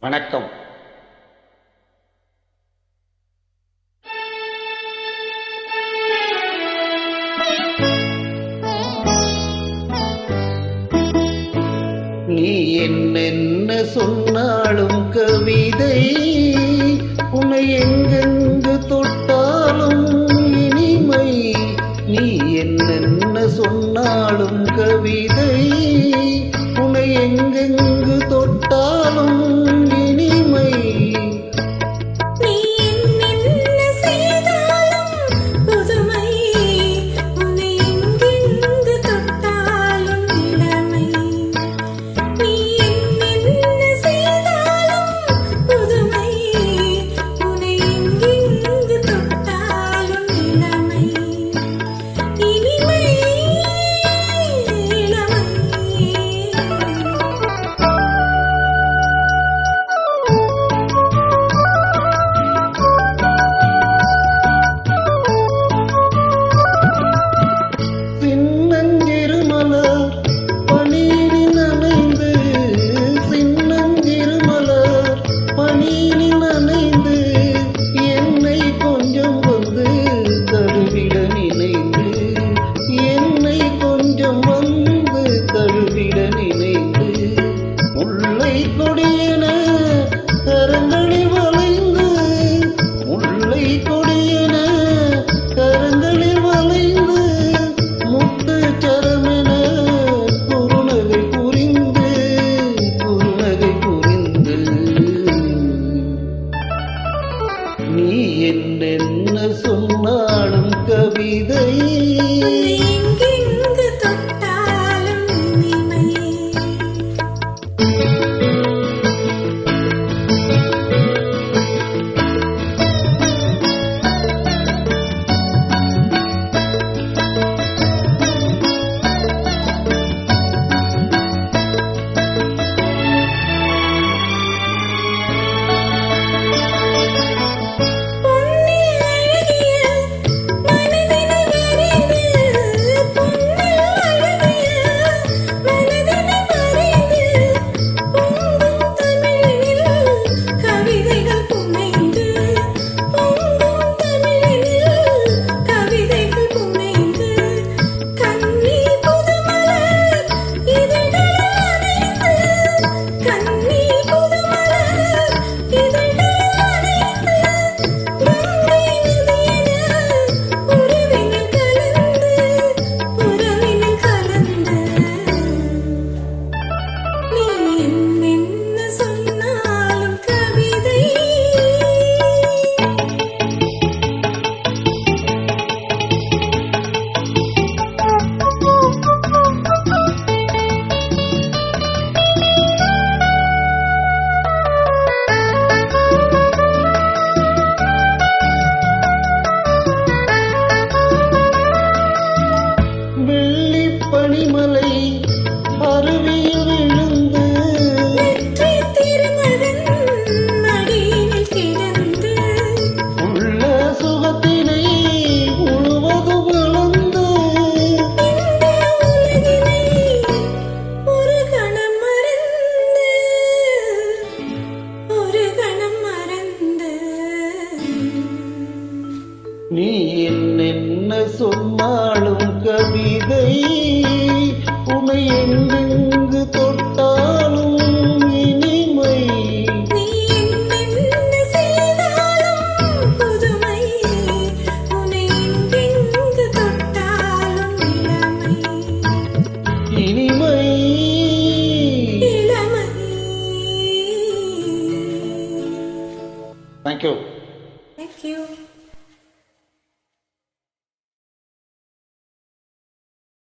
வணக்கம். நீ என்னென்ன சொன்னாலும் கவிதை, உன்னை எங்கெங்கு தொட்டாலும் இனிமை. நீ என்னென்ன சொன்னாலும் கவிதை, உன்னை எங்கெங்கு தொட்டாலும் இனிமை. நீ என்னென்ன சொன்னாலும் கவிதை, எங்கெங்கு தொட்டாலும் இனிமை. பனிமலை அருவியில் விழுந்து மடியில் கிடந்து உள்ள சுகத்தினை முழுவதும் வளர்ந்து ஒரு கணம் மறந்து ஒரு கணம் மறந்து. நீ என்னென்ன சொன்னாலும் கவிதை, உன்னை எங்கெங்கு தொட்டாலும் இனிமை. நீ என்னென்ன செய்தாலும் புதுமை, உன்னை எங்கெங்கு தொட்டாலும் இளமை. இனிமை இளமை. தேங்க்யூ. Thank you.